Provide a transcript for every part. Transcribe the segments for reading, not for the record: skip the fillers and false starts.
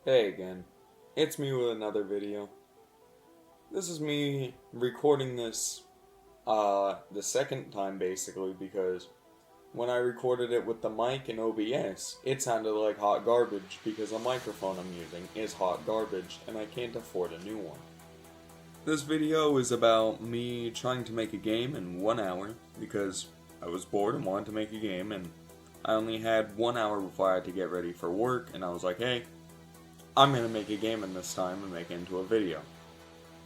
Hey again, it's me with another video. This is me recording this, the second time basically because when I recorded it with the mic in OBS, it sounded like hot garbage because the microphone I'm using is hot garbage and I can't afford a new one. This video is about me trying to make a game in 1 hour because I was bored and wanted to make a game and I only had 1 hour before I had to get ready for work and I was like, hey, I'm going to make a game in this time and make it into a video.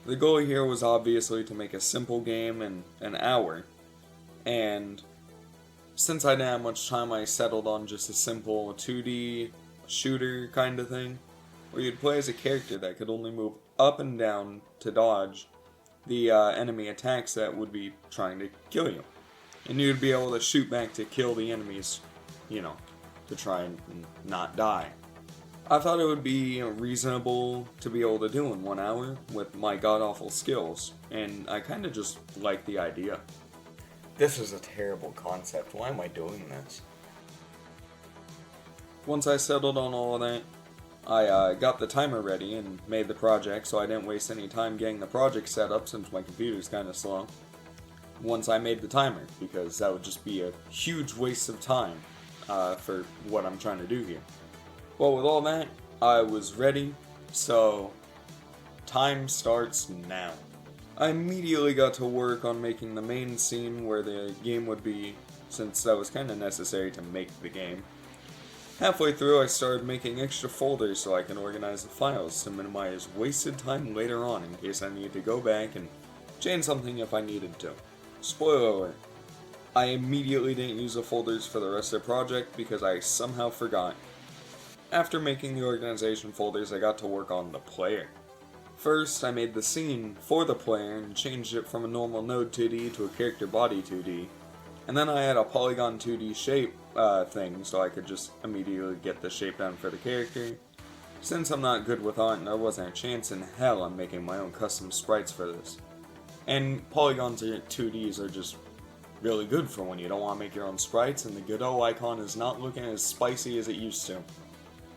The goal here was obviously to make a simple game in an hour, and since I didn't have much time, I settled on just a simple 2D shooter kind of thing, where you'd play as a character that could only move up and down to dodge the enemy attacks that would be trying to kill you. And you'd be able to shoot back to kill the enemies, to try and not die. I thought it would be reasonable to be able to do in 1 hour with my god-awful skills, and I kind of just like the idea. This is a terrible concept. Why am I doing this? Once I settled on all of that, I got the timer ready and made the project so I didn't waste any time getting the project set up since my computer's kind of slow. Once I made the timer, because that would just be a huge waste of time for what I'm trying to do here. Well, with all that, I was ready, so time starts now. I immediately got to work on making the main scene where the game would be, since that was kind of necessary to make the game. Halfway through, I started making extra folders so I can organize the files to minimize wasted time later on in case I need to go back and change something if I needed to. Spoiler alert. I immediately didn't use the folders for the rest of the project because I somehow forgot. After making the organization folders, I got to work on the player. First, I made the scene for the player and changed it from a normal node 2D to a character body 2D. And then I had a polygon 2D shape thing, so I could just immediately get the shape down for the character. Since I'm not good with art, and there wasn't a chance in hell I'm making my own custom sprites for this. And polygons or 2Ds are just really good for when you don't want to make your own sprites, and the Godot icon is not looking as spicy as it used to.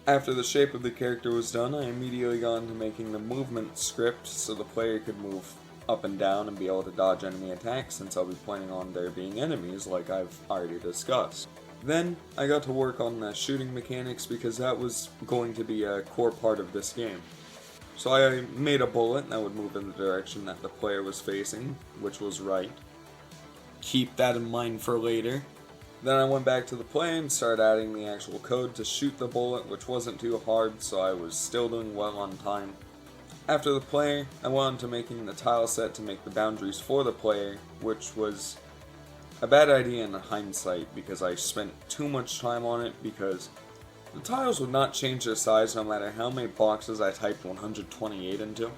After the shape of the character was done, I immediately got into making the movement script so the player could move up and down and be able to dodge enemy attacks since I'll be planning on there being enemies like I've already discussed. Then, I got to work on the shooting mechanics because that was going to be a core part of this game. So I made a bullet that would move in the direction that the player was facing, which was right. Keep that in mind for later. Then I went back to the play and started adding the actual code to shoot the bullet, which wasn't too hard, so I was still doing well on time. After the play, I went on to making the tile set to make the boundaries for the player, which was a bad idea in hindsight because I spent too much time on it because the tiles would not change their size no matter how many boxes I typed 128 into.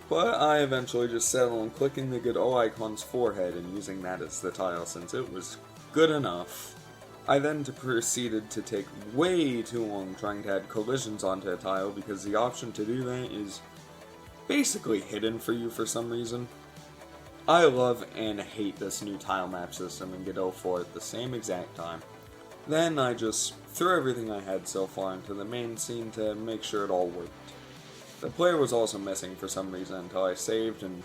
But I eventually just settled on clicking the Godot icon's forehead and using that as the tile since it was good enough. I then proceeded to take way too long trying to add collisions onto a tile because the option to do that is basically hidden for you for some reason. I love and hate this new tile map system in Godot 4 at the same exact time. Then I just threw everything I had so far into the main scene to make sure it all worked. The player was also missing for some reason until I saved and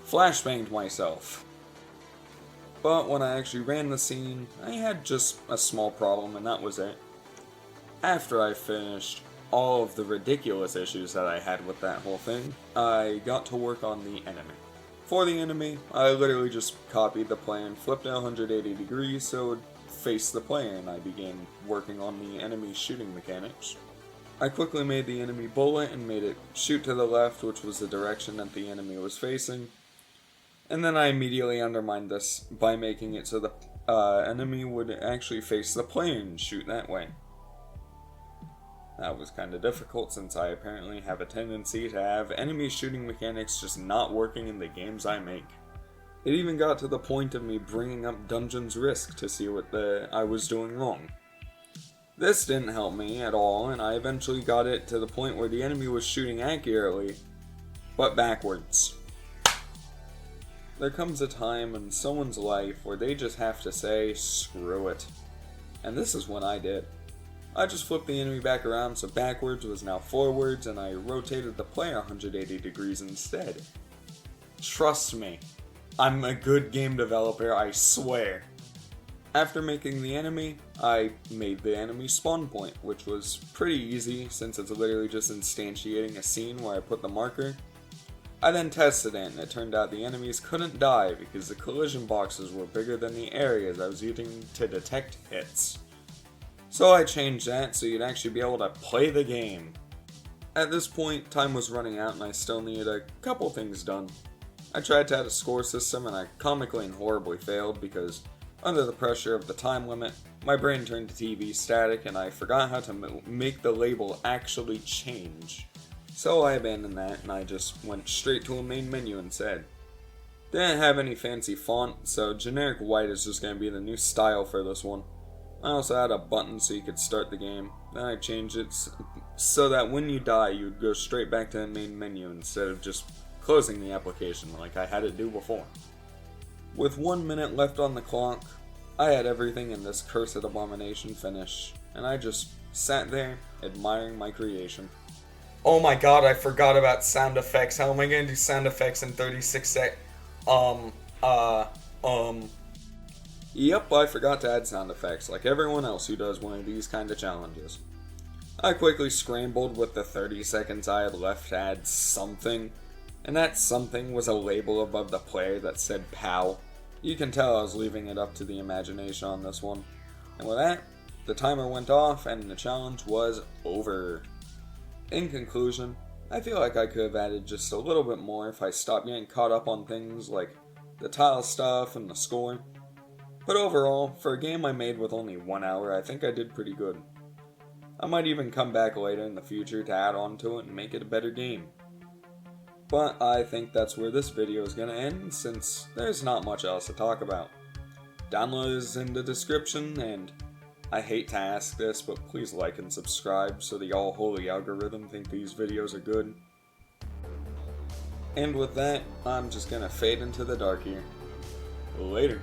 flashbanged myself. But when I actually ran the scene, I had just a small problem and that was it. After I finished all of the ridiculous issues that I had with that whole thing, I got to work on the enemy. For the enemy, I literally just copied the plan, flipped it 180 degrees so it would face the player, and I began working on the enemy shooting mechanics. I quickly made the enemy bullet and made it shoot to the left, which was the direction that the enemy was facing. And then I immediately undermined this by making it so the enemy would actually face the player and shoot that way. That was kind of difficult since I apparently have a tendency to have enemy shooting mechanics just not working in the games I make. It even got to the point of me bringing up Dungeon's Risk to see what I was doing wrong. This didn't help me at all, and I eventually got it to the point where the enemy was shooting accurately, but backwards. There comes a time in someone's life where they just have to say, screw it. And this is when I did. I just flipped the enemy back around so backwards was now forwards, and I rotated the player 180 degrees instead. Trust me, I'm a good game developer, I swear. After making the enemy, I made the enemy spawn point, which was pretty easy since it's literally just instantiating a scene where I put the marker. I then tested it, and it turned out the enemies couldn't die because the collision boxes were bigger than the areas I was using to detect hits. So I changed that so you'd actually be able to play the game. At this point, time was running out and I still needed a couple things done. I tried to add a score system and I comically and horribly failed because under the pressure of the time limit, my brain turned to TV static and I forgot how to make the label actually change. So I abandoned that and I just went straight to a main menu instead. Didn't have any fancy font, so generic white is just going to be the new style for this one. I also had a button so you could start the game. Then I changed it so that when you die, you would go straight back to the main menu instead of just closing the application like I had it do before. With 1 minute left on the clock, I had everything in this cursed abomination finish, and I just sat there admiring my creation. Oh my god, I forgot about sound effects. How am I going to do sound effects in 36 seconds? Yep, I forgot to add sound effects, like everyone else who does one of these kind of challenges. I quickly scrambled with the 30 seconds I had left to add something, and that something was a label above the player that said POW. You can tell I was leaving it up to the imagination on this one. And with that, the timer went off and the challenge was over. In conclusion, I feel like I could have added just a little bit more if I stopped getting caught up on things like the tile stuff and the score. But overall, for a game I made with only 1 hour, I think I did pretty good. I might even come back later in the future to add on to it and make it a better game. But I think that's where this video is going to end, since there's not much else to talk about. Download is in the description, and I hate to ask this, but please like and subscribe so the all-holy algorithm think these videos are good. And with that, I'm just going to fade into the dark here. Later.